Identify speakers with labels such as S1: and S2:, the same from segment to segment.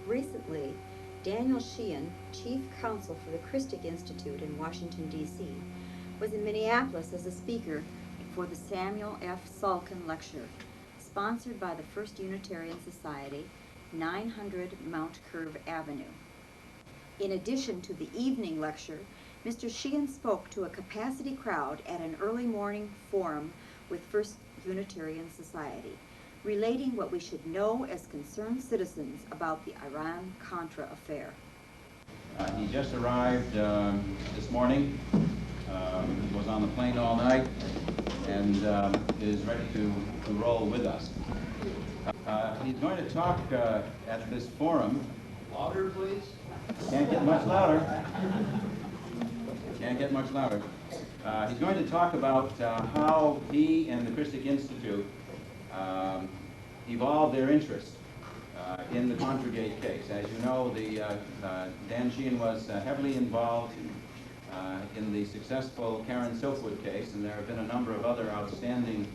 S1: Recently, Daniel Sheehan, Chief Counsel for the Christic Institute in Washington, D.C., was in Minneapolis as a speaker for the Samuel F. Salkin Lecture, sponsored by the First Unitarian Society, 900 Mount Curve Avenue. In addition to the evening lecture, Mr. Sheehan spoke to a capacity crowd at an early morning forum with First Unitarian Society, relating what we should know as concerned citizens about the Iran-Contra affair.
S2: He just arrived this morning, was on the plane all night, and is ready to roll with us. He's going to talk at this forum. Louder, please. Can't get much louder. Can't get much louder. He's going to talk about how he and the Christic Institute evolved their interest in the Contra-gate case. As you know, Dan Sheehan was heavily involved in the successful Karen Silkwood case, and there have been a number of other outstanding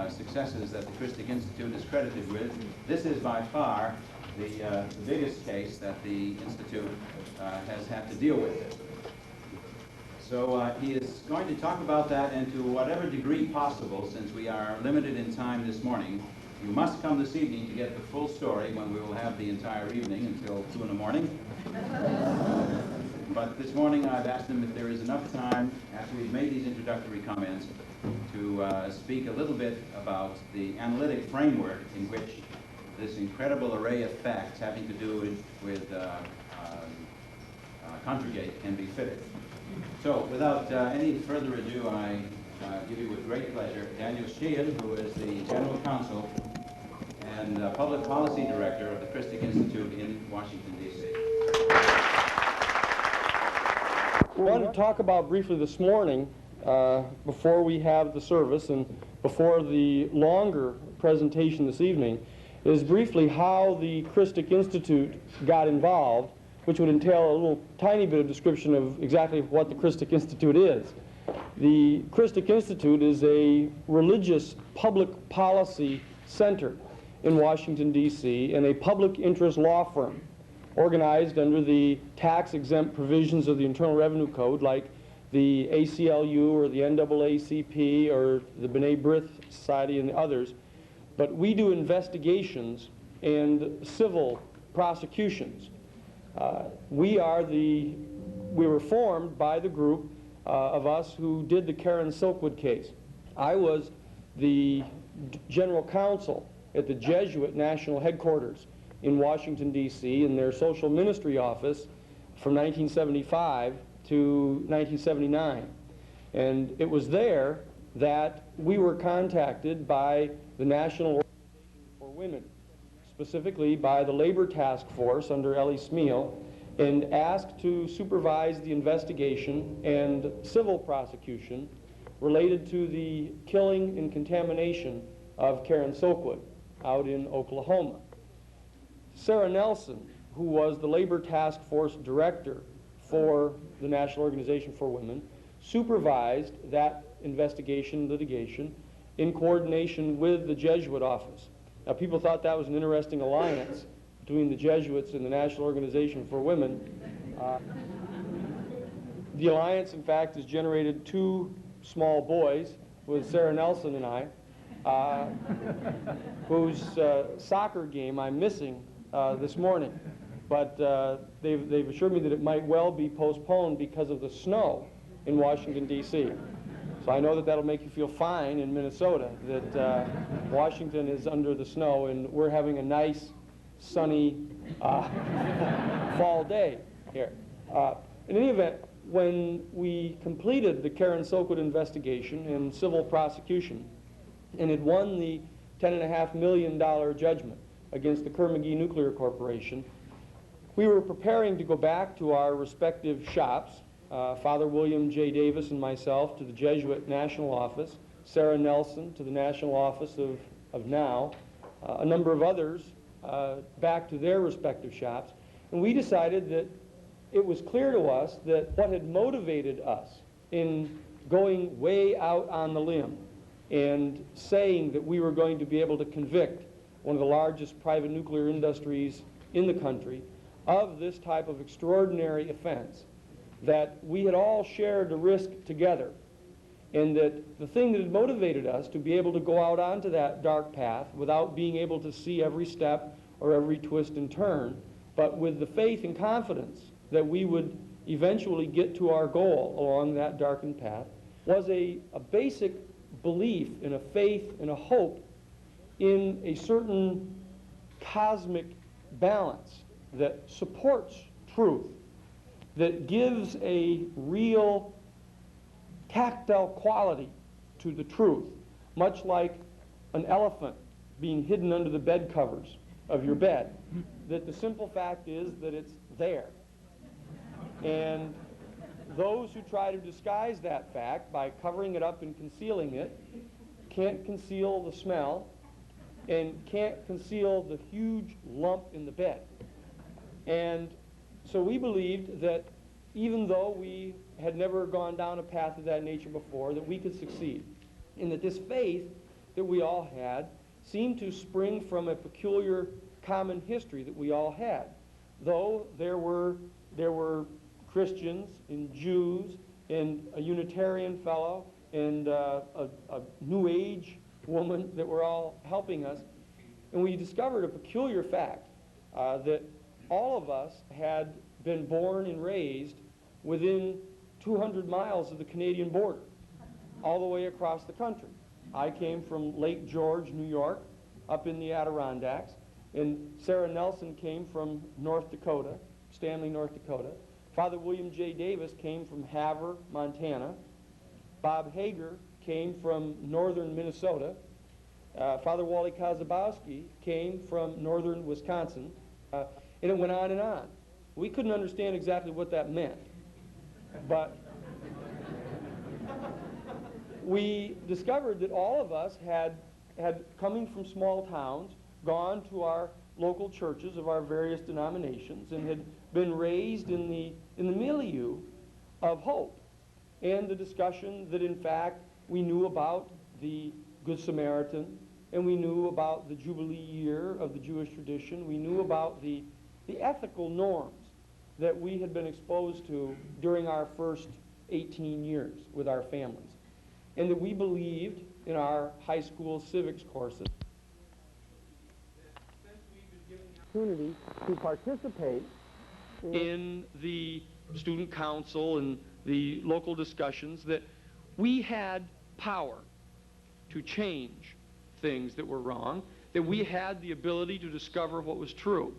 S2: successes that the Christic Institute is credited with. This is by far the biggest case that the Institute has had to deal with. So he is going to talk about that, and to whatever degree possible, since we are limited in time this morning, you must come this evening to get the full story, when we will have the entire evening until 2 in the morning. But this morning I've asked him if there is enough time, after we've made these introductory comments, to speak a little bit about the analytic framework in which this incredible array of facts having to do with Contra-gate can be fitted. So, without any further ado, I give you with great pleasure Daniel Sheehan, who is the General Counsel and Public Policy Director of the Christic Institute in Washington, D.C.
S3: We want to talk about briefly this morning, before we have the service and before the longer presentation this evening, is briefly how the Christic Institute got involved, which would entail a little tiny bit of description of exactly what the Christic Institute is. The Christic Institute is a religious public policy center in Washington, D.C., and a public interest law firm organized under the tax-exempt provisions of the Internal Revenue Code, like the ACLU or the NAACP or the B'nai B'rith Society and the others. But we do investigations and civil prosecutions. We were formed by the group of us who did the Karen Silkwood case. I was the general counsel at the Jesuit National Headquarters in Washington, D.C., in their social ministry office from 1975 to 1979. And it was there that we were contacted by the National Organization for Women, specifically by the Labor Task Force under Ellie Smeal, and asked to supervise the investigation and civil prosecution related to the killing and contamination of Karen Silkwood out in Oklahoma. Sarah Nelson, who was the Labor Task Force Director for the National Organization for Women, supervised that investigation litigation in coordination with the Jesuit office. Now, people thought that was an interesting alliance between the Jesuits and the National Organization for Women. The alliance, in fact, has generated 2 small boys with Sarah Nelson and I, whose soccer game I'm missing this morning. But they've assured me that it might well be postponed because of the snow in Washington, D.C. So I know that that'll make you feel fine in Minnesota, that Washington is under the snow and we're having a nice, sunny fall day here. In any event, when we completed the Karen Silkwood investigation and civil prosecution and had won the $10.5 million judgment against the Kerr-McGee Nuclear Corporation, we were preparing to go back to our respective shops, Father William J. Davis and myself to the Jesuit National Office, Sarah Nelson to the National Office of NOW, a number of others back to their respective shops, and we decided that it was clear to us that what had motivated us in going way out on the limb and saying that we were going to be able to convict one of the largest private nuclear industries in the country of this type of extraordinary offense, that we had all shared the risk together, and that the thing that had motivated us to be able to go out onto that dark path without being able to see every step or every twist and turn, but with the faith and confidence that we would eventually get to our goal along that darkened path, was a basic belief and a faith and a hope in a certain cosmic balance that supports truth, that gives a real tactile quality to the truth, much like an elephant being hidden under the bed covers of your bed, that the simple fact is that it's there. And those who try to disguise that fact by covering it up and concealing it can't conceal the smell and can't conceal the huge lump in the bed. And so we believed that even though we had never gone down a path of that nature before, that we could succeed, and that this faith that we all had seemed to spring from a peculiar common history that we all had. Though there were Christians and Jews and a Unitarian fellow and a New Age woman that were all helping us, and we discovered a peculiar fact that all of us had been born and raised within 200 miles of the Canadian border, all the way across the country. I came from Lake George, New York, up in the Adirondacks, and Sarah Nelson came from North Dakota, Stanley, North Dakota. Father William J. Davis came from Havre, Montana. Bob Hager came from northern Minnesota. Father Wally Kozabowski came from northern Wisconsin. And it went on and on. We couldn't understand exactly what that meant, but we discovered that all of us had coming from small towns, gone to our local churches of our various denominations, and had been raised in the milieu of hope and the discussion that in fact we knew about the Good Samaritan, and we knew about the Jubilee year of the Jewish tradition. We knew about the ethical norms that we had been exposed to during our first 18 years with our families, and that we believed in our high school civics courses that since we've been given the opportunity to participate in the student council and the local discussions, that we had power to change things that were wrong, that we had the ability to discover what was true,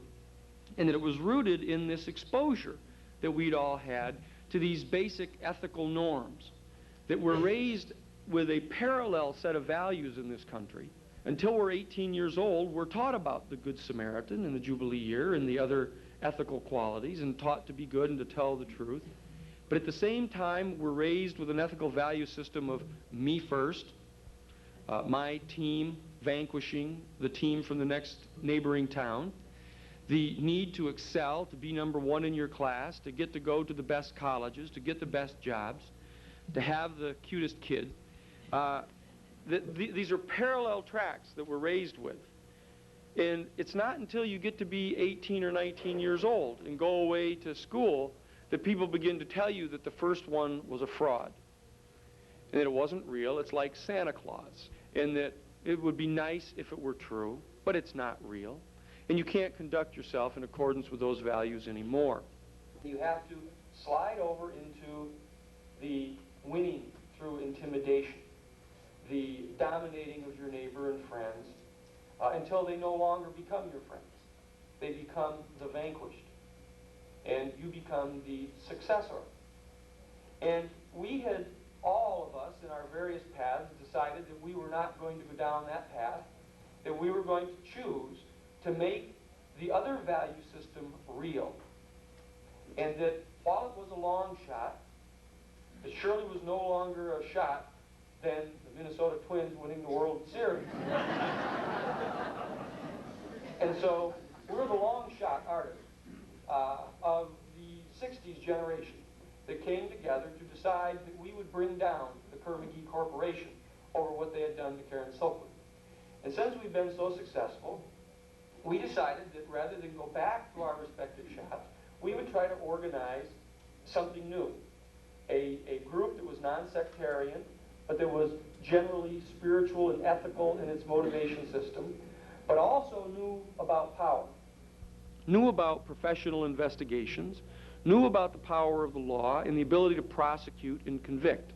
S3: and that it was rooted in this exposure that we'd all had to these basic ethical norms, that were raised with a parallel set of values in this country. Until we're 18 years old, we're taught about the Good Samaritan and the Jubilee year and the other ethical qualities, and taught to be good and to tell the truth. But at the same time, we're raised with an ethical value system of me first, my team vanquishing the team from the next neighboring town, the need to excel, to be number one in your class, to get to go to the best colleges, to get the best jobs, to have the cutest kid. These are parallel tracks that we're raised with. And it's not until you get to be 18 or 19 years old and go away to school that people begin to tell you that the first one was a fraud, and that it wasn't real. It's like Santa Claus, and that it would be nice if it were true, but it's not real. And you can't conduct yourself in accordance with those values anymore. You have to slide over into the winning through intimidation, the dominating of your neighbor and friends, until they no longer become your friends. They become the vanquished, and you become the successor. And we had, all of us in our various paths, decided that we were not going to go down that path, that we were going to choose to make the other value system real. And that while it was a long shot, it surely was no longer a shot than the Minnesota Twins winning the World Series. And so we're the long shot artists of the 60s generation that came together to decide that we would bring down the Kerr-McGee Corporation over what they had done to Karen Silkwood. And since we've been so successful, we decided that rather than go back to our respective shops, we would try to organize something new. A group that was non-sectarian, but that was generally spiritual and ethical in its motivation system, but also knew about power. Knew about professional investigations, knew about the power of the law and the ability to prosecute and convict.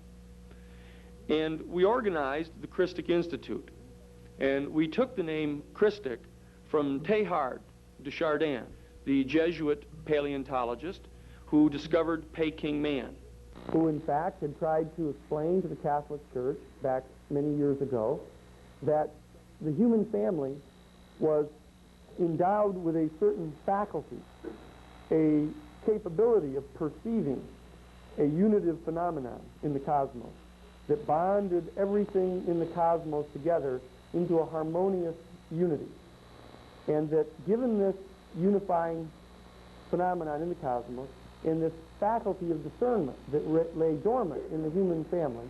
S3: And we organized the Christic Institute. And we took the name Christic from Teilhard de Chardin, the Jesuit paleontologist who discovered Peking man. Who in fact had tried to explain to the Catholic Church back many years ago that the human family was endowed with a certain faculty, a capability of perceiving a unitive phenomenon in the cosmos that bonded everything in the cosmos together into a harmonious unity. And that given this unifying phenomenon in the cosmos and this faculty of discernment that lay dormant in the human family,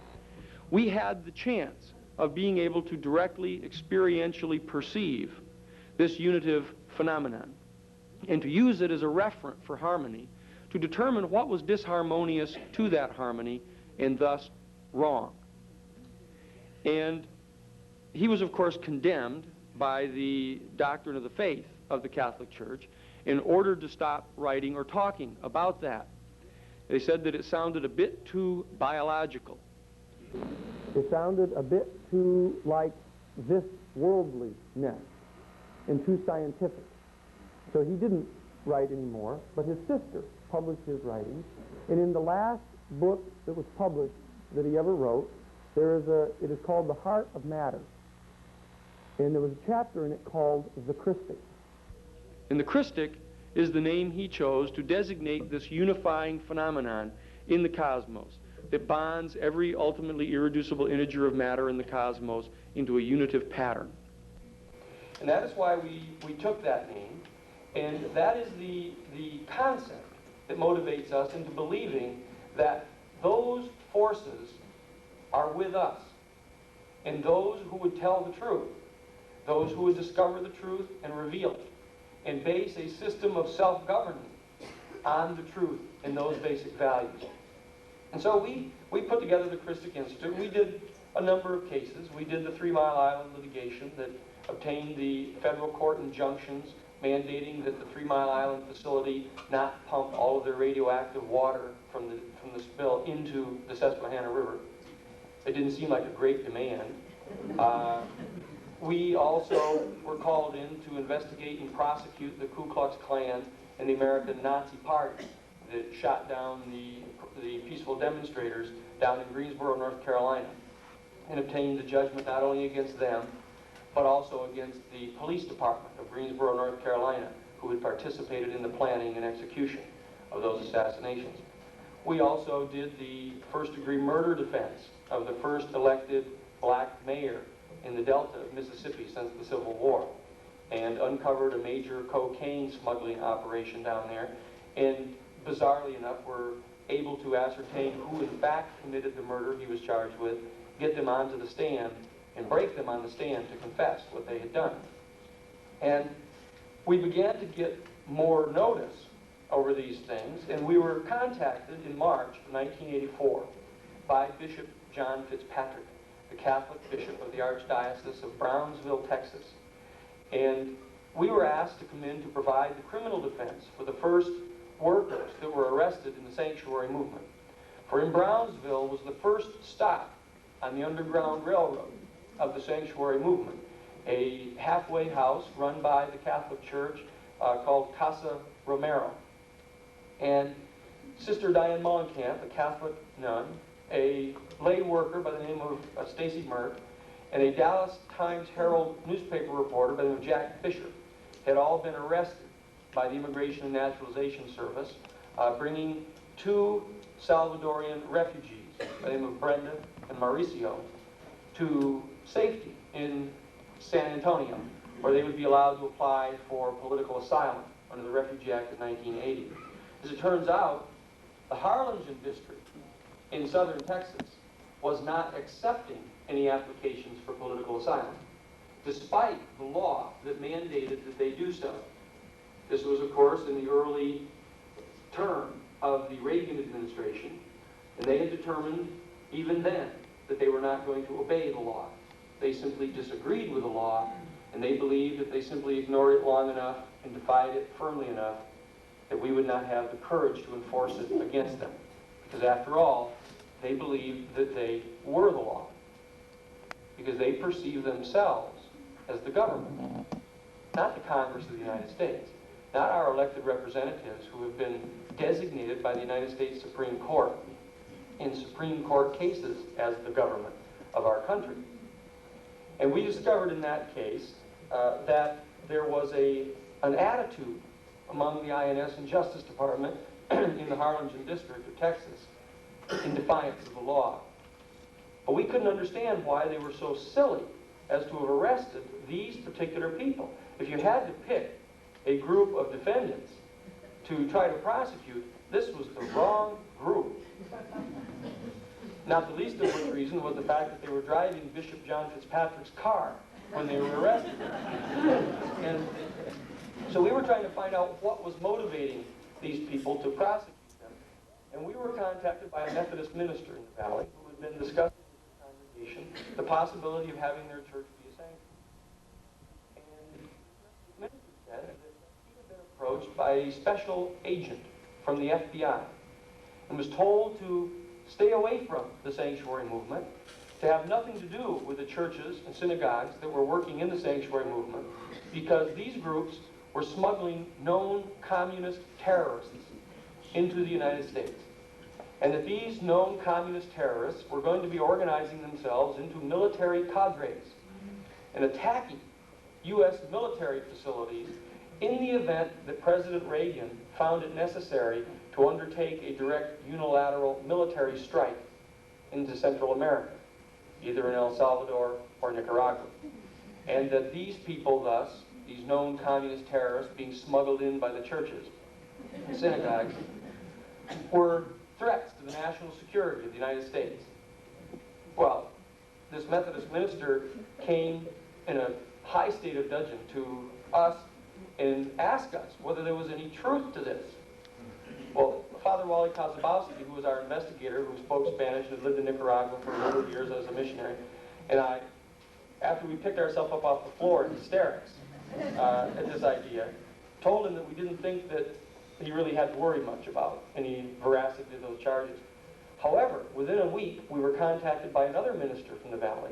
S3: we had the chance of being able to directly, experientially perceive this unitive phenomenon and to use it as a referent for harmony to determine what was disharmonious to that harmony and thus wrong. And he was, of course, condemned by the doctrine of the faith of the Catholic Church and ordered to stop writing or talking about that. They said that it sounded a bit too biological. It sounded a bit too like this worldliness and too scientific. So he didn't write anymore, but his sister published his writings. And in the last book that was published that he ever wrote, it is called The Heart of Matter. And there was a chapter in it called The Christic. And the Christic is the name he chose to designate this unifying phenomenon in the cosmos that bonds every ultimately irreducible integer of matter in the cosmos into a unitive pattern. And that is why we took that name, and that is the concept that motivates us into believing that those forces are with us, and those who would tell the truth, those who would discover the truth and reveal it, and base a system of self-governance on the truth and those basic values. And so we put together the Christic Institute. We did a number of cases. We did the 3 Mile Island litigation that obtained the federal court injunctions mandating that the 3 Mile Island facility not pump all of their radioactive water from the spill into the Susquehanna River. It didn't seem like a great demand. We also were called in to investigate and prosecute the Ku Klux Klan and the American Nazi Party that shot down the peaceful demonstrators down in Greensboro, North Carolina, and obtained a judgment not only against them, but also against the police department of Greensboro, North Carolina, who had participated in the planning and execution of those assassinations. We also did the first-degree murder defense of the first elected black mayor in the Delta of Mississippi since the Civil War, and uncovered a major cocaine smuggling operation down there, and bizarrely enough were able to ascertain who in fact committed the murder he was charged with, get them onto the stand, and break them on the stand to confess what they had done. And we began to get more notice over these things, and we were contacted in March of 1984 by Bishop John Fitzpatrick, the Catholic bishop of the Archdiocese of Brownsville, Texas. And we were asked to come in to provide the criminal defense for the first workers that were arrested in the sanctuary movement. For in Brownsville was the first stop on the Underground Railroad of the sanctuary movement, a halfway house run by the Catholic Church called Casa Romero. And Sister Diane Mollenkamp, a Catholic nun, a lay worker by the name of Stacy Merck, and a Dallas Times-Herald newspaper reporter by the name of Jack Fisher had all been arrested by the Immigration and Naturalization Service, bringing 2 Salvadorian refugees by the name of Brenda and Mauricio to safety in San Antonio, where they would be allowed to apply for political asylum under the Refugee Act of 1980. As it turns out, the Harlingen district in southern Texas was not accepting any applications for political asylum, despite the law that mandated that they do so. This was, of course, in the early term of the Reagan administration, and they had determined even then that they were not going to obey the law. They simply disagreed with the law, and they believed that they simply ignored it long enough and defied it firmly enough that we would not have the courage to enforce it against them. Because after all, they believed that they were the law, because they perceived themselves as the government, not the Congress of the United States, not our elected representatives who have been designated by the United States Supreme Court in Supreme Court cases as the government of our country. And we discovered in that case that there was an attitude among the INS and Justice Department in the Harlingen District of Texas in defiance of the law. But we couldn't understand why they were so silly as to have arrested these particular people. If you had to pick a group of defendants to try to prosecute, this was the wrong group. Not the least of which reason was the fact that they were driving Bishop John Fitzpatrick's car when they were arrested. And so we were trying to find out what was motivating these people to prosecute them. And we were contacted by a Methodist minister in the valley who had been discussing with the congregation the possibility of having their church be a sanctuary. And the minister said that he had been approached by a special agent from the FBI and was told to stay away from the sanctuary movement, to have nothing to do with the churches and synagogues that were working in the sanctuary movement, because these groups were smuggling known communist terrorists into the United States. And that these known communist terrorists were going to be organizing themselves into military cadres and attacking U.S. military facilities in the event that President Reagan found it necessary to undertake a direct unilateral military strike into Central America, either in El Salvador or Nicaragua. And that these people thus, these known communist terrorists being smuggled in by the churches and synagogues, were threats to the national security of the United States. Well, this Methodist minister came in a high state of dudgeon to us and asked us whether there was any truth to this. Well, Father Wally Kazabowski, who was our investigator, who spoke Spanish and had lived in Nicaragua for a number of years as a missionary, and I, after we picked ourselves up off the floor in hysterics at this idea, told him that we didn't think that he really had to worry much about any veracity of those charges. However, within a week, we were contacted by another minister from the valley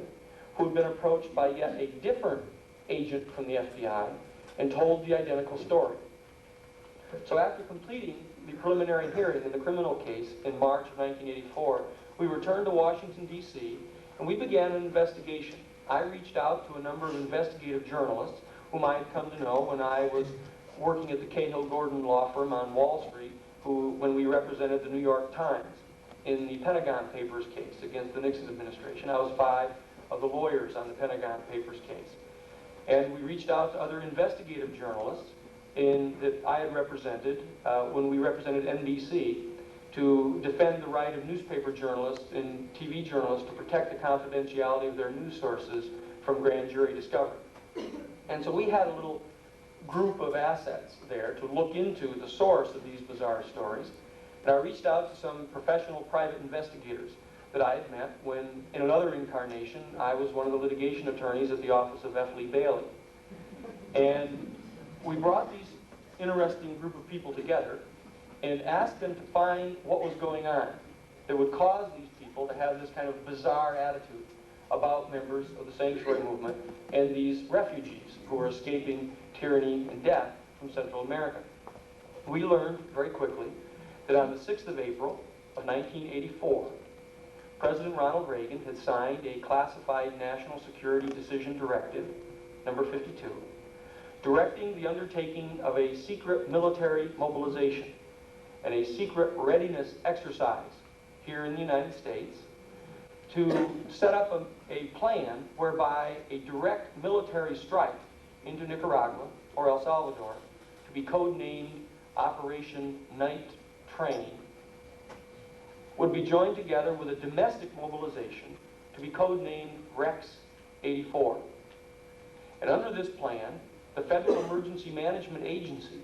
S3: who had been approached by yet a different agent from the FBI and told the identical story. So after completing the preliminary hearing in the criminal case in March of 1984, we returned to Washington, D.C., and we began an investigation. I reached out to a number of investigative journalists whom I had come to know when I was working at the Cahill Gordon law firm on Wall Street, when we represented the New York Times in the Pentagon Papers case against the Nixon administration. I was 5 of the lawyers on the Pentagon Papers case. And we reached out to other investigative journalists that I had represented when we represented NBC to defend the right of newspaper journalists and TV journalists to protect the confidentiality of their news sources from grand jury discovery. And so we had a little group of assets there to look into the source of these bizarre stories. And I reached out to some professional private investigators that I had met when, in another incarnation, I was one of the litigation attorneys at the office of F. Lee Bailey. And we brought these interesting group of people together and asked them to find what was going on that would cause these people to have this kind of bizarre attitude about members of the sanctuary movement and these refugees who were escaping tyranny and death from Central America. We learned very quickly
S4: that on the 6th of April of 1984, President Ronald Reagan had signed a classified National Security Decision Directive, number 52, directing the undertaking of a secret military mobilization and a secret readiness exercise here in the United States to set up a plan whereby a direct military strike into Nicaragua or El Salvador, to be codenamed Operation Night Train, would be joined together with a domestic mobilization to be codenamed Rex 84. And under this plan, the Federal Emergency Management Agency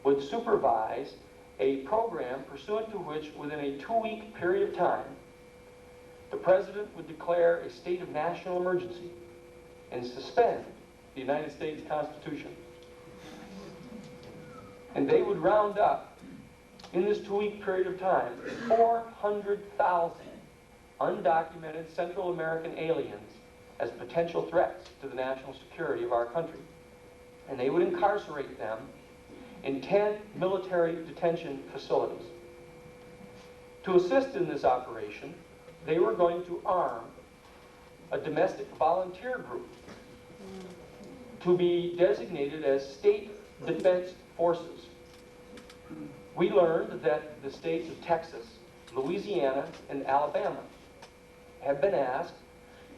S4: would supervise a program pursuant to which, within a 2-week period of time, the President would declare a state of national emergency and suspend the United States Constitution. And they would round up, in this 2-week period of time, 400,000 undocumented Central American aliens as potential threats to the national security of our country. And they would incarcerate them in 10 military detention facilities. To assist in this operation, they were going to arm a domestic volunteer group to be designated as state defense forces. We learned that the states of Texas, Louisiana, and Alabama have been asked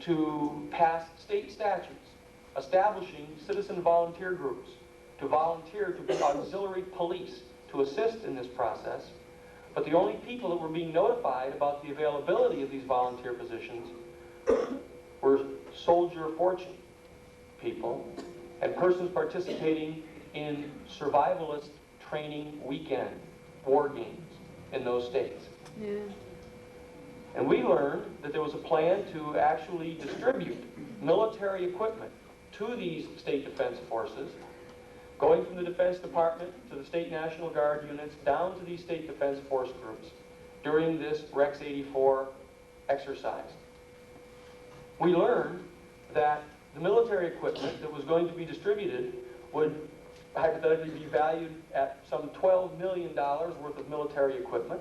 S4: to pass state statutes establishing citizen volunteer groups to volunteer to be auxiliary police to assist in this process. But the only people that were being notified about the availability of these volunteer positions were soldier fortune people and persons participating in survivalist training weekend war games in those states.
S1: Yeah.
S4: And we learned that there was a plan to actually distribute military equipment to these state defense forces, going from the Defense Department to the State National Guard units down to these state defense force groups during this Rex 84 exercise. We learned that the military equipment that was going to be distributed would hypothetically be valued at some $12 million worth of military equipment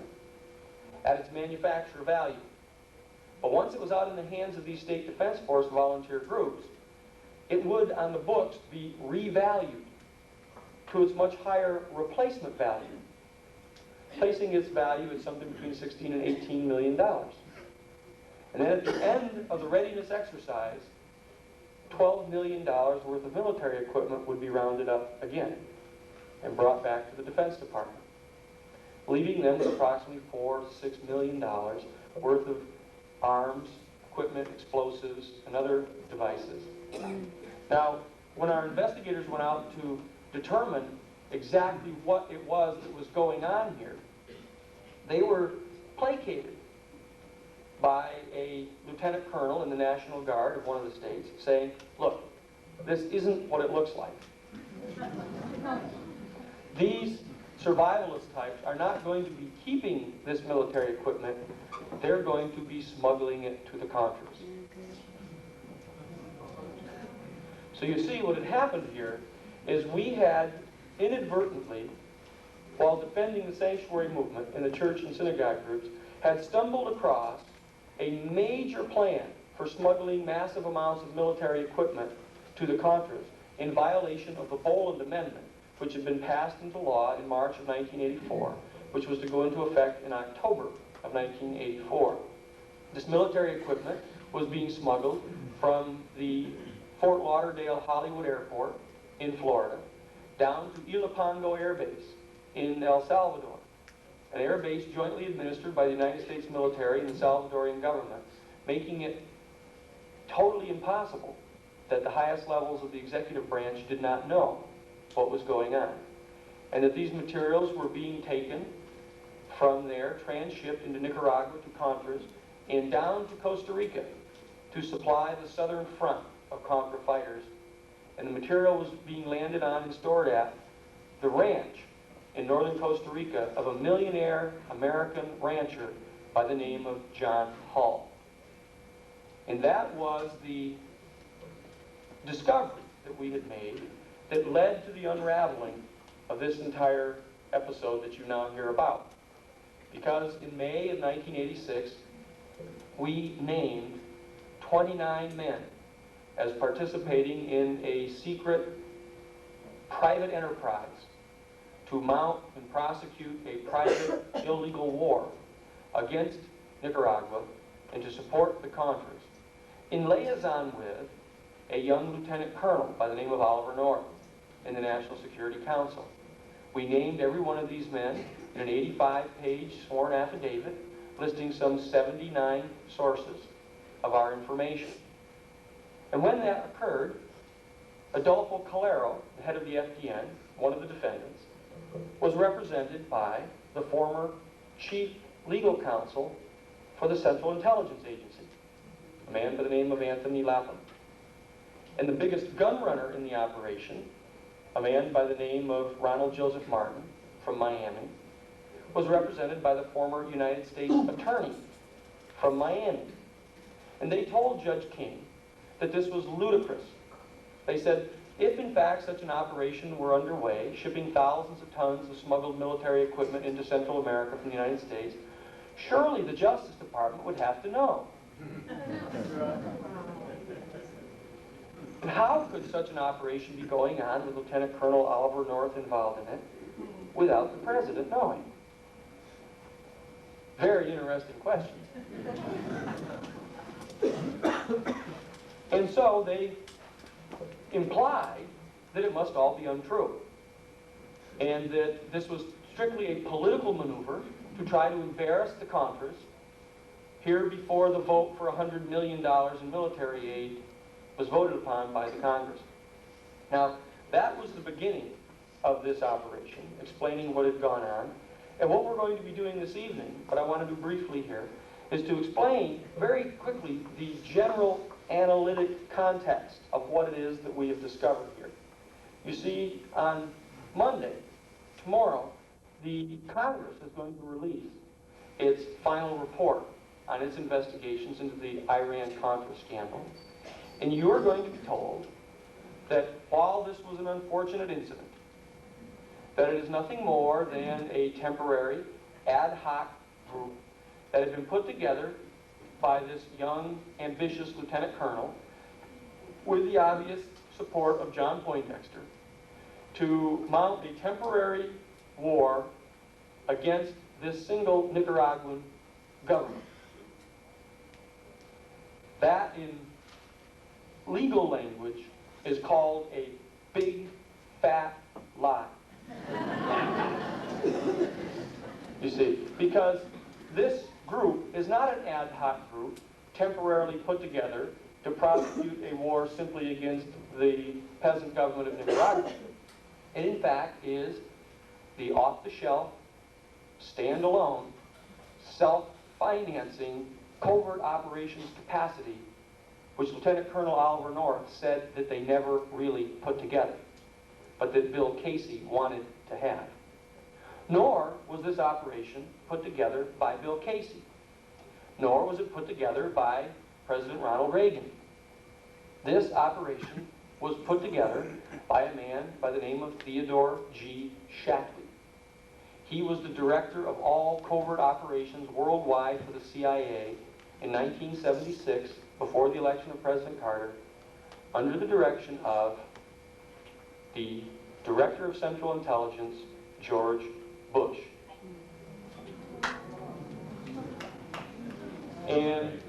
S4: at its manufacturer value. But once it was out in the hands of these state defense force volunteer groups, it would, on the books, be revalued to its much higher replacement value, placing its value at something between $16 and $18 million. And then at the end of the readiness exercise, $12 million worth of military equipment would be rounded up again and brought back to the Defense Department, leaving them with approximately $4 to $6 million worth of arms, equipment, explosives, and other devices. Now, when our investigators went out to determine exactly what it was that was going on here, they were placated by a lieutenant colonel in the National Guard of one of the states saying, look, this isn't what it looks like. These survivalist types are not going to be keeping this military equipment, they're going to be smuggling it to the Contras. So you see what had happened here is we had inadvertently, while defending the sanctuary movement in the church and synagogue groups, had stumbled across a major plan for smuggling massive amounts of military equipment to the Contras in violation of the Boland Amendment, which had been passed into law in March of 1984, which was to go into effect in October of 1984. This military equipment was being smuggled from the Fort Lauderdale Hollywood Airport in Florida down to Ilopango Air Base in El Salvador, an air base jointly administered by the United States military and the Salvadorian government, making it totally impossible that the highest levels of the executive branch did not know what was going on, and that these materials were being taken from there, transshipped into Nicaragua to Contras, and down to Costa Rica to supply the southern front of Contra fighters. And the material was being landed on and stored at the ranch in northern Costa Rica of a millionaire American rancher by the name of John Hull. And that was the discovery that we had made that led to the unraveling of this entire episode that you now hear about. because in May of 1986, we named 29 men as participating in a secret private enterprise to mount and prosecute a private illegal war against Nicaragua and to support the Contras, in liaison with a young lieutenant colonel by the name of Oliver North in the National Security Council. We named every one of these men in an 85-page sworn affidavit listing some 79 sources of our information. And when that occurred, Adolfo Calero, the head of the FDN, one of the defendants, was represented by the former chief legal counsel for the Central Intelligence Agency, a man by the name of Anthony Lapham. And the biggest gun runner in the operation, a man by the name of Ronald Joseph Martin from Miami, was represented by the former United States Attorney from Miami. And they told Judge King that this was ludicrous. They said, if in fact such an operation were underway, shipping thousands of tons of smuggled military equipment into Central America from the United States, surely the Justice Department would have to know. And how could such an operation be going on with Lieutenant Colonel Oliver North involved in it without the President knowing? Very interesting question. And so they implied that it must all be untrue, and that this was strictly a political maneuver to try to embarrass the Contras here before the vote for $100 million in military aid was voted upon by the Congress. Now, that was the beginning of this operation, explaining what had gone on. And what we're going to be doing this evening, what I want to do briefly here, is to explain very quickly the general analytic context of what it is that we have discovered here. You see, on Monday, tomorrow, the Congress is going to release its final report on its investigations into the Iran-Contra scandal. And you are going to be told that while this was an unfortunate incident, that it is nothing more than a temporary, ad hoc group that had been put together by this young, ambitious lieutenant colonel with the obvious support of John Poindexter to mount a temporary war against this single Nicaraguan government. That, in legal language, is called a big, fat lie. You see, because this group is not an ad hoc group temporarily put together to prosecute a war simply against the peasant government of Nicaragua. It, in fact, is the off-the-shelf, standalone, self-financing covert operations capacity which Lieutenant Colonel Oliver North said that they never really put together, but that Bill Casey wanted to have. Nor was this operation put together by Bill Casey. Nor was it put together by President Ronald Reagan. This operation was put together by a man by the name of Theodore G. Shackley. He was the director of all covert operations worldwide for the CIA in 1976, before the election of President Carter, under the direction of the Director of Central Intelligence, George Bush. And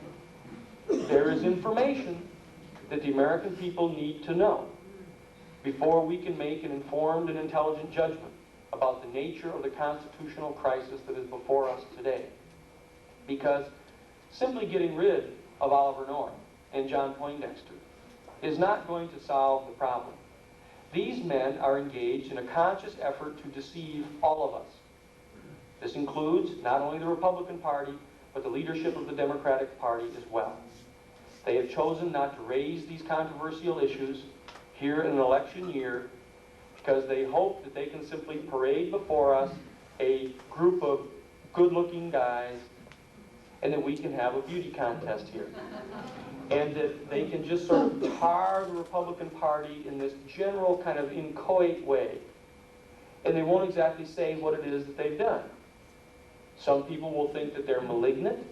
S4: there is information that the American people need to know before we can make an informed and intelligent judgment about the nature of the constitutional crisis that is before us today. Because simply getting rid of Oliver North and John Poindexter is not going to solve the problem. These men are engaged in a conscious effort to deceive all of us. This includes not only the Republican Party, but the leadership of the Democratic Party as well. They have chosen not to raise these controversial issues here in an election year because they hope that they can simply parade before us a group of good-looking guys and that we can have a beauty contest here. And that they can just sort of tar the Republican Party in this general kind of inchoate way. And they won't exactly say what it is that they've done. Some people will think that they're malignant.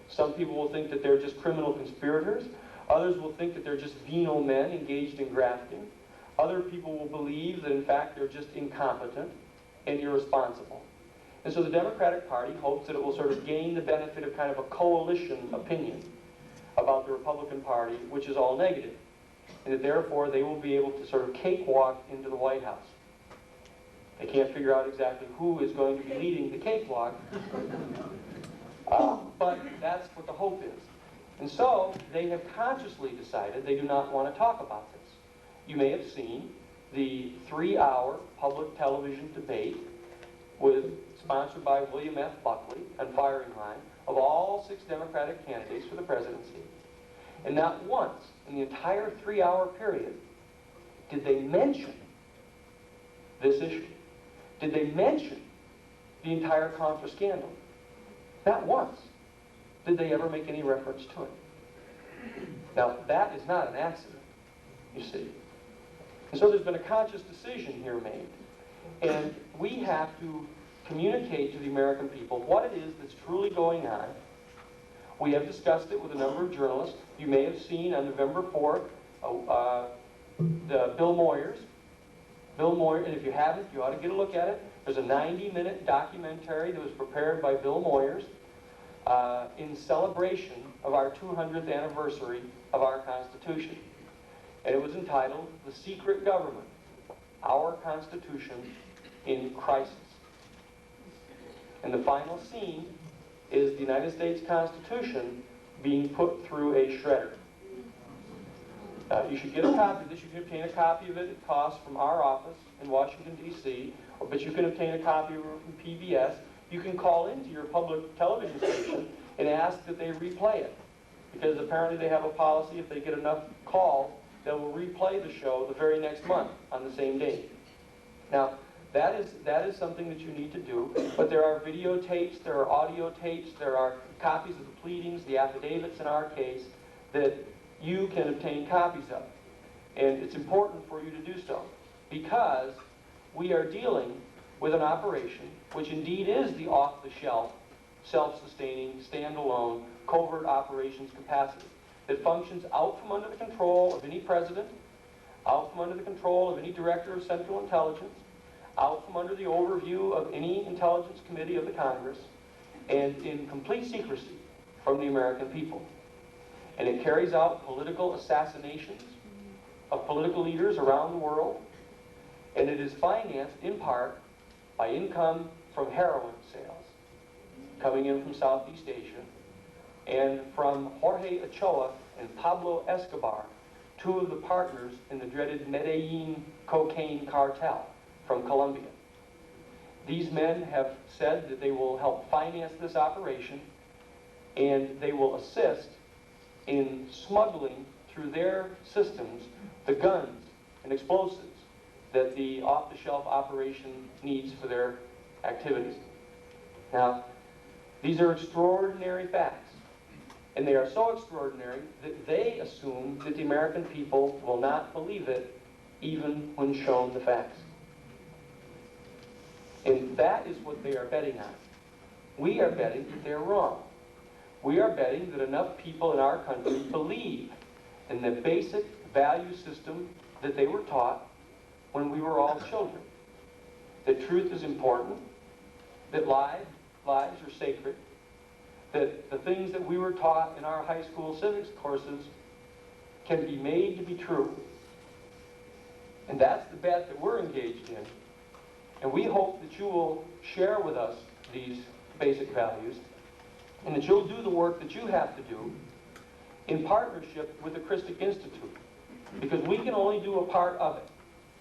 S4: Some people will think that they're just criminal conspirators. Others will think that they're just venal men engaged in grafting. Other people will believe that, in fact, they're just incompetent and irresponsible. And so the Democratic Party hopes that it will sort of gain the benefit of kind of a coalition opinion about the Republican Party, which is all negative, and that therefore they will be able to sort of cakewalk into the White House. They can't figure out exactly who is going to be leading the cakewalk, but that's what the hope is. And so they have consciously decided they do not want to talk about this. You may have seen the 3-hour public television debate sponsored by William F. Buckley and Firing Line of all 6 Democratic candidates for the presidency. And not once in the entire 3-hour period did they mention this issue. Did they mention the entire Contra scandal? Not once did they ever make any reference to it. Now, that is not an accident, you see. And so there's been a conscious decision here made. And we have to communicate to the American people what it is that's truly going on. We have discussed it with a number of journalists. You may have seen on November 4th, Bill Moyers. Bill Moyers, and if you haven't, you ought to get a look at it. There's a 90-minute documentary that was prepared by Bill Moyers in celebration of our 200th anniversary of our Constitution. And it was entitled, "The Secret Government, Our Constitution in Crisis." And the final scene is the United States Constitution being put through a shredder. You should get a copy of this. You can obtain a copy of it. It costs from our office in Washington, D.C., but you can obtain a copy of it from PBS. You can call into your public television station and ask that they replay it, because apparently they have a policy, if they get enough calls, they will replay the show the very next month on the same date. Now, that is something that you need to do, but there are videotapes, there are audio tapes, there are copies of the pleadings, the affidavits in our case, that you can obtain copies of. And it's important for you to do so, because we are dealing with an operation which indeed is the off-the-shelf, self-sustaining, standalone, covert operations capacity that functions out from under the control of any president, out from under the control of any director of Central Intelligence, out from under the overview of any intelligence committee of the Congress, and in complete secrecy from the American people. And it carries out political assassinations of political leaders around the world, and it is financed in part by income from heroin sales coming in from Southeast Asia, and from Jorge Ochoa and Pablo Escobar, 2 of the partners in the dreaded Medellin cocaine cartel from Colombia. These men have said that they will help finance this operation, and they will assist in smuggling through their systems the guns and explosives that the off-the-shelf operation needs for their activities. Now, these are extraordinary facts, and they are so extraordinary that they assume that the American people will not believe it even when shown the facts. And that is what they are betting on. We are betting that they're wrong. We are betting that enough people in our country believe in the basic value system that they were taught when we were all children. That truth is important, that lives are sacred, that the things that we were taught in our high school civics courses can be made to be true. And that's the bet that we're engaged in. And we hope that you will share with us these basic values, and that you'll do the work that you have to do in partnership with the Christic Institute, because we can only do a part of it.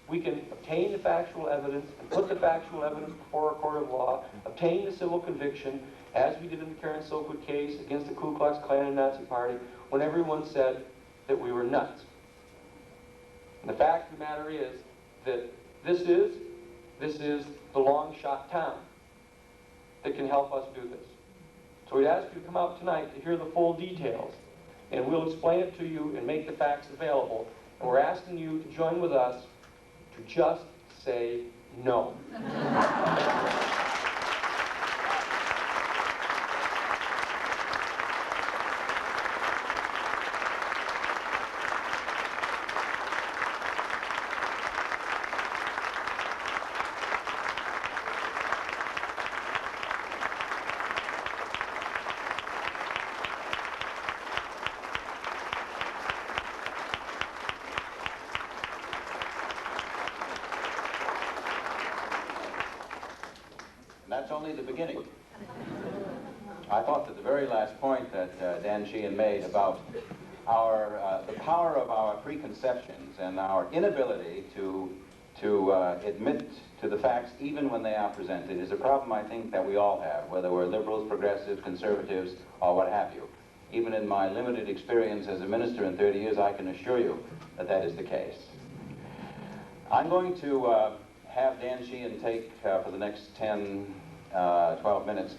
S4: We can obtain the factual evidence and put the factual evidence before a court of law, obtain the civil conviction, as we did in the Karen Silkwood case against the Ku Klux Klan and Nazi Party, when everyone said that we were nuts. And the fact of the matter is that this is the long shot town that can help us do this. So we'd ask you to come out tonight to hear the full details, and we'll explain it to you and make the facts available. And we're asking you to join with us to just say no.
S2: that's only the beginning. I thought that the very last point that Dan Sheehan made about the power of our preconceptions and our inability to admit to the facts even when they are presented is a problem I think that we all have, whether we're liberals, progressives, conservatives, or what have you. Even in my limited experience as a minister in 30 years, I can assure you that that is the case. I'm going to have Dan Sheehan take, for the next 10, 12 minutes,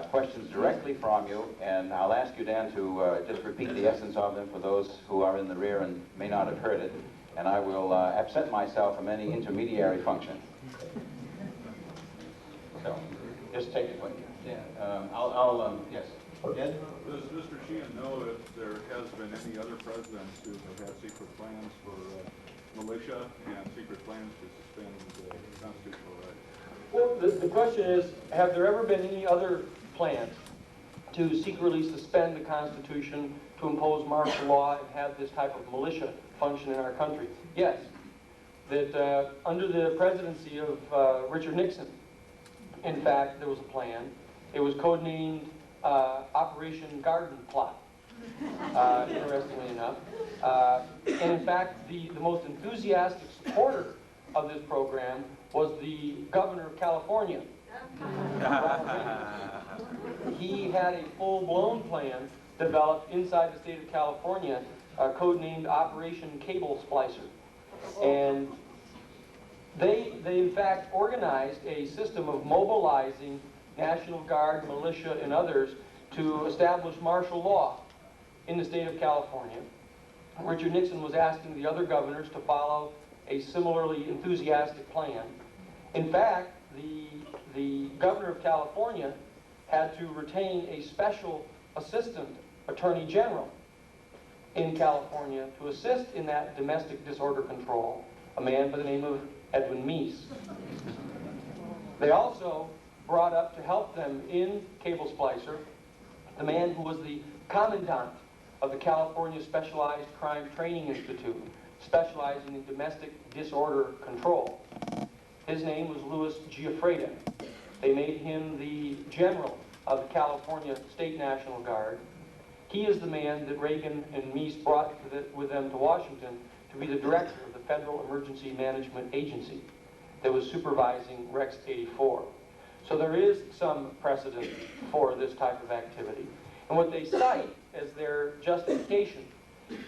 S2: questions directly from you, and I'll ask you, Dan, to just repeat the essence of them for those who are in the rear and may not have heard it, and I will absent myself from any intermediary function. So, just take the question. Yeah, yes. Ed?
S5: Does Mr. Sheehan know if there has been any other presidents who have had secret plans for militia and secret plans to suspend constitutional rights?
S4: Well, the question is, have there ever been any other plans to secretly suspend the Constitution, to impose martial law, and have this type of militia function in our country? Yes. That under the presidency of Richard Nixon, in fact, there was a plan. It was codenamed Operation Garden Plot, interestingly enough. And in fact, the most enthusiastic supporter of this program was the governor of California. He had a full-blown plan developed inside the state of California, codenamed Operation Cable Splicer. And they in fact organized a system of mobilizing National Guard, militia, and others to establish martial law in the state of California. Richard Nixon was asking the other governors to follow a similarly enthusiastic plan. In fact, the governor of California had to retain a special assistant attorney general in California to assist in that domestic disorder control, a man by the name of Edwin Meese. They also brought up to help them in Cable Splicer the man who was the commandant of the California Specialized Crime Training Institute, specializing in domestic disorder control. His name was Louis Giuffreda. They made him the general of the California State National Guard. He is the man that Reagan and Meese brought with them to Washington to be the director of the Federal Emergency Management Agency that was supervising Rex 84. So there is some precedent for this type of activity. And what they cite as their justification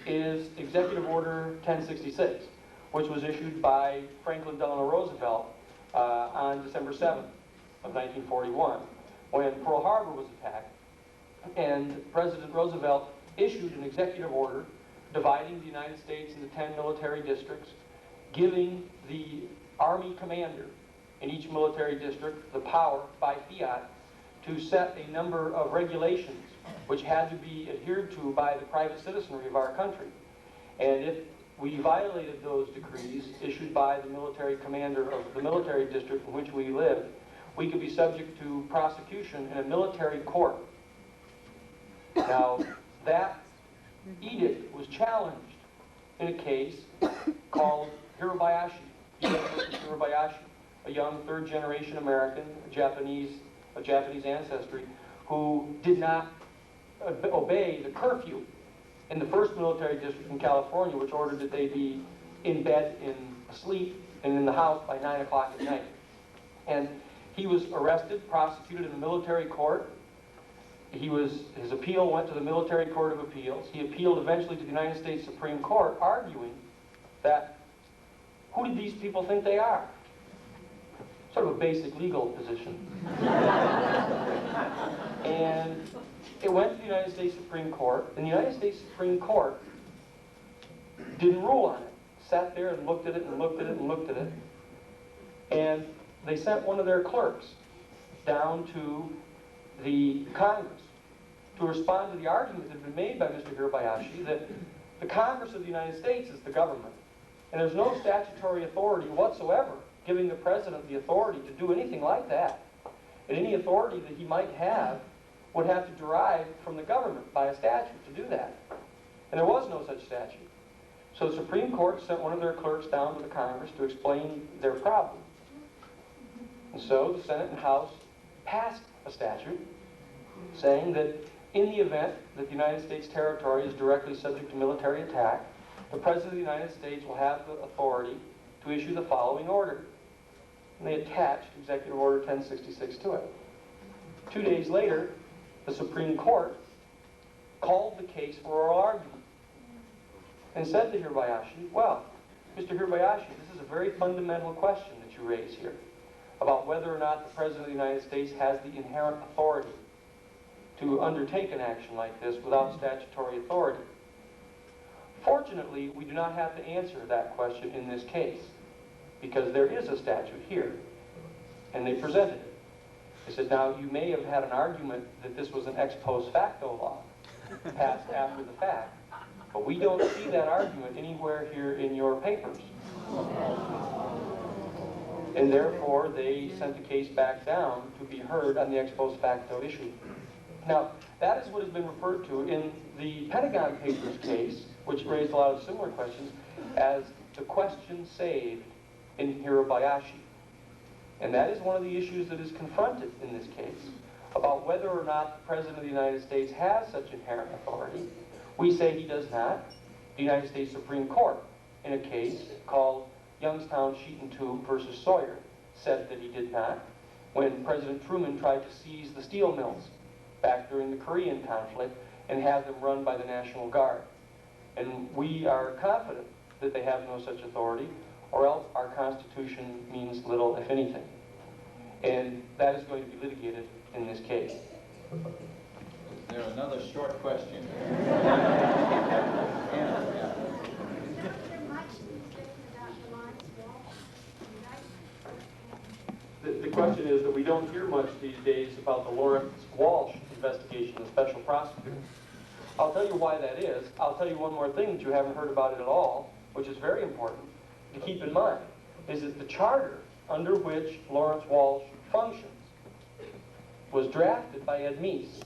S4: is Executive Order 1066, which was issued by Franklin Delano Roosevelt on December 7th of 1941, when Pearl Harbor was attacked. And President Roosevelt issued an executive order dividing the United States into 10 military districts, giving the Army commander in each military district the power by fiat to set a number of regulations which had to be adhered to by the private citizenry of our country. And if we violated those decrees issued by the military commander of the military district in which we lived, we could be subject to prosecution in a military court. Now, that edict was challenged in a case called Hirabayashi, Hirabayashi, a young third-generation American, of Japanese ancestry, who did not obey the curfew in the first military district in California, which ordered that they be in bed, asleep, and in the house by 9 o'clock at night. And he was arrested, prosecuted in a military court. His appeal went to the Military Court of Appeals. He appealed eventually to the United States Supreme Court, arguing that who did these people think they are? Sort of a basic legal position. And it went to the United States Supreme Court, and the United States Supreme Court didn't rule on it. Sat there and looked at it and looked at it and looked at it. And they sent one of their clerks down to the Congress to respond to the argument that had been made by Mr. Hirabayashi that the Congress of the United States is the government, and there's no statutory authority whatsoever giving the president the authority to do anything like that. And any authority that he might have would have to derive from the government by a statute to do that. And there was no such statute. So the Supreme Court sent one of their clerks down to the Congress to explain their problem. And so the Senate and House passed a statute saying that in the event that the United States territory is directly subject to military attack, the President of the United States will have the authority to issue the following order. And they attached Executive Order 1066 to it. 2 days later, the Supreme Court called the case for oral argument and said to Hirabayashi, well, Mr. Hirabayashi, this is a very fundamental question that you raise here about whether or not the President of the United States has the inherent authority to undertake an action like this without statutory authority. Fortunately, we do not have to answer that question in this case because there is a statute here, and they presented it. They said, now, you may have had an argument that this was an ex post facto law passed after the fact, but we don't see that argument anywhere here in your papers. And therefore, they sent the case back down to be heard on the ex post facto issue. Now, that is what has been referred to in the Pentagon Papers case, which raised a lot of similar questions, as the question saved in Hirabayashi. And that is one of the issues that is confronted in this case, about whether or not the President of the United States has such inherent authority. We say he does not. The United States Supreme Court, in a case called Youngstown Sheehan Tube versus Sawyer, said that he did not, when President Truman tried to seize the steel mills back during the Korean conflict and have them run by the National Guard. And we are confident that they have no such authority, or else our Constitution means little, if anything. And that is going to be litigated in this case.
S2: Is there another short question?
S4: The question is that we don't hear much these days about the Lawrence Walsh investigation, the special prosecutor. I'll tell you why that is. I'll tell you one more thing that you haven't heard about it at all, which is very important to keep in mind, is that the charter under which Lawrence Walsh functions was drafted by Ed Meese.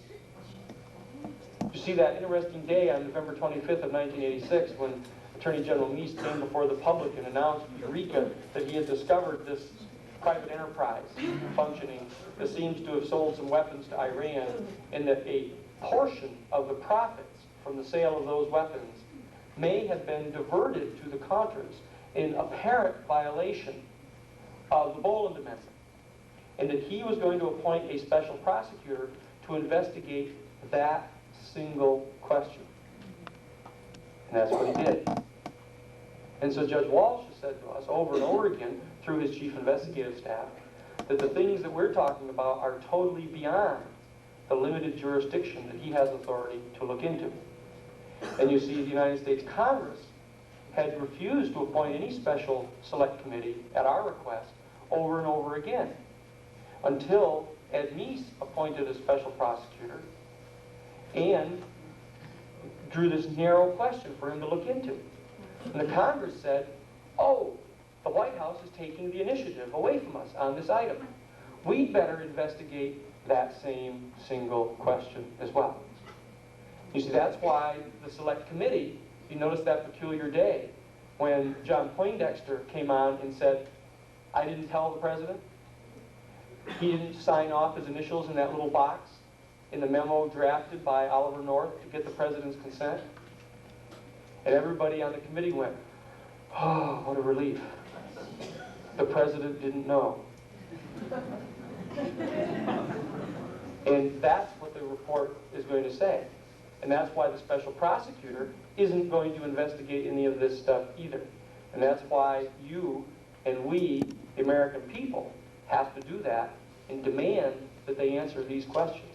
S4: You see that interesting day on November 25th of 1986 when Attorney General Meese came before the public and announced, Eureka, that he had discovered this private enterprise functioning that seems to have sold some weapons to Iran, and that a portion of the profits from the sale of those weapons may have been diverted to the Contras in apparent violation of the Boland Amendment, and that he was going to appoint a special prosecutor to investigate that single question. And that's what he did. And so Judge Walsh has said to us over and over again through his chief investigative staff that the things that we're talking about are totally beyond the limited jurisdiction that he has authority to look into. And you see the United States Congress had refused to appoint any special select committee at our request over and over again until Ed Meese appointed a special prosecutor and drew this narrow question for him to look into. And the Congress said, oh, the White House is taking the initiative away from us on this item. We'd better investigate that same single question as well. You see, that's why the Select Committee, you notice that peculiar day when John Poindexter came on and said, I didn't tell the President. He didn't sign off his initials in that little box in the memo drafted by Oliver North to get the President's consent. And everybody on the committee went, oh, what a relief. The President didn't know. And that's what the report is going to say. And that's why the special prosecutor isn't going to investigate any of this stuff either. And that's why you and we, the American people, have to do that and demand that they answer these questions.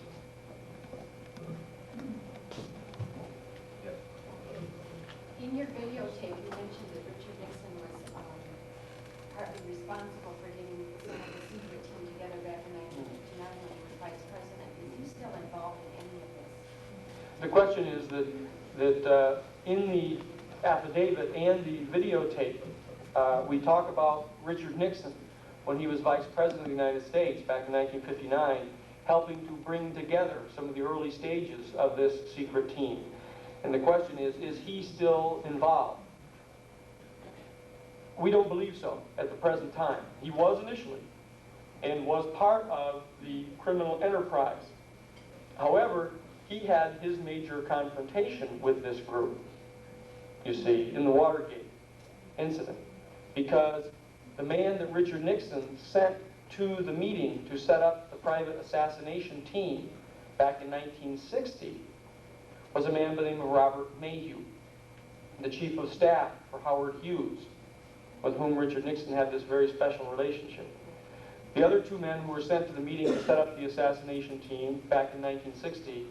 S6: In your videotape, you mentioned that Richard Nixon was partly responsible for getting some of the secret team together back in 1959 when he was vice president. Is he still involved in any of this?
S4: The question is that in the affidavit and the videotape, we talk about Richard Nixon when he was vice president of the United States back in 1959, helping to bring together some of the early stages of this secret team. And the question is he still involved? We don't believe so at the present time. He was initially, and was part of the criminal enterprise. However, he had his major confrontation with this group, you see, in the Watergate incident, because the man that Richard Nixon sent to the meeting to set up the private assassination team back in 1960 was a man by the name of Robert Mayhew, the chief of staff for Howard Hughes, with whom Richard Nixon had this very special relationship. The other two men who were sent to the meeting to set up the assassination team back in 1960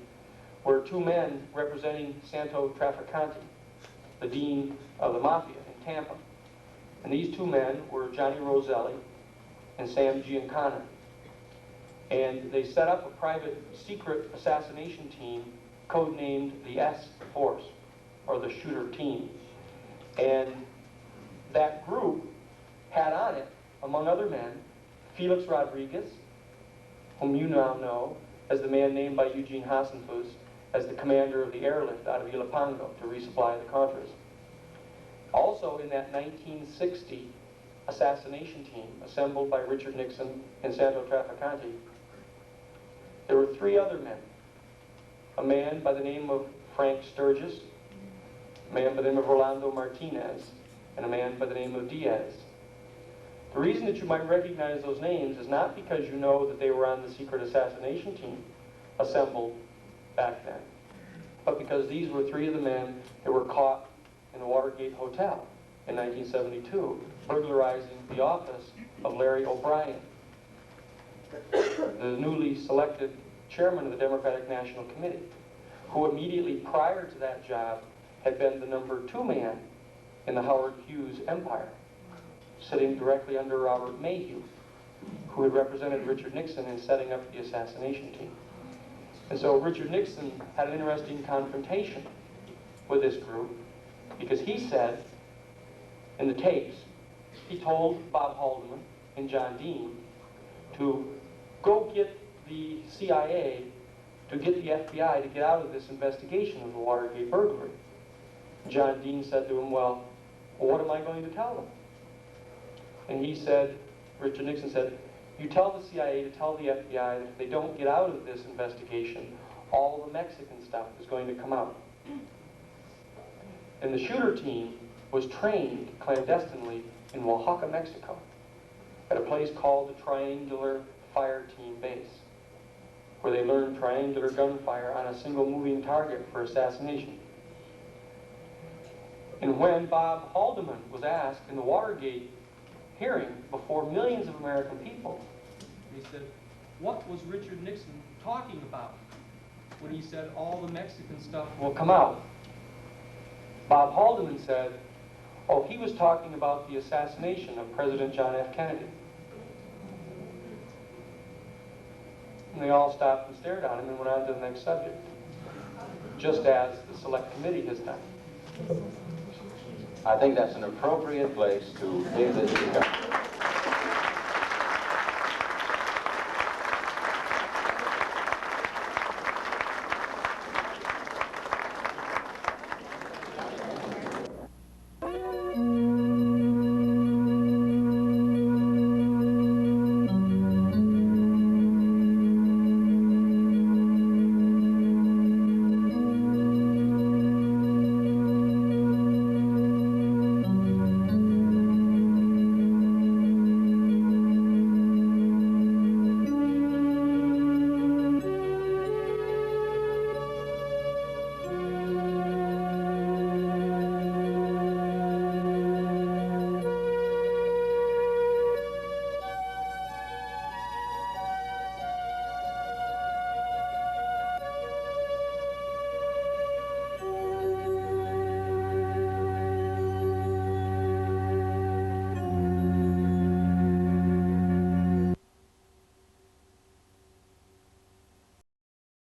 S4: were two men representing Santo Trafficante, the dean of the mafia in Tampa. And these two men were Johnny Roselli and Sam Giancana. And they set up a private secret assassination team codenamed the S Force, or the Shooter Team. And that group had on it, among other men, Felix Rodriguez, whom you now know as the man named by Eugene Hasenfuss as the commander of the airlift out of Ilopango to resupply the Contras. Also in that 1960 assassination team assembled by Richard Nixon and Santo Trafficante, there were three other men. A man by the name of Frank Sturgis, a man by the name of Rolando Martinez, and a man by the name of Diaz. The reason that you might recognize those names is not because you know that they were on the secret assassination team assembled back then, but because these were three of the men that were caught in the Watergate Hotel in 1972, burglarizing the office of Larry O'Brien, the newly selected chairman of the Democratic National Committee, who immediately prior to that job had been the #2 man in the Howard Hughes empire, sitting directly under Robert Mayhew, who had represented Richard Nixon in setting up the assassination team. And so Richard Nixon had an interesting confrontation with this group, because he said, in the tapes, he told Bob Haldeman and John Dean to go get the CIA, to get the FBI to get out of this investigation of the Watergate burglary. John Dean said to him, well, what am I going to tell them? And he said, Richard Nixon said, you tell the CIA to tell the FBI that if they don't get out of this investigation, all the Mexican stuff is going to come out. And the shooter team was trained clandestinely in Oaxaca, Mexico, at a place called the Triangular Fire Team Base, where they learned triangular gunfire on a single moving target for assassination. And when Bob Haldeman was asked in the Watergate hearing before millions of American people, he said, what was Richard Nixon talking about when he said all the Mexican stuff will come out? Bob Haldeman said, oh, he was talking about the assassination of President John F. Kennedy. And they all stopped and stared at him and went on to the next subject, just as the Select Committee has done.
S7: I think that's an appropriate place to leave this discussion.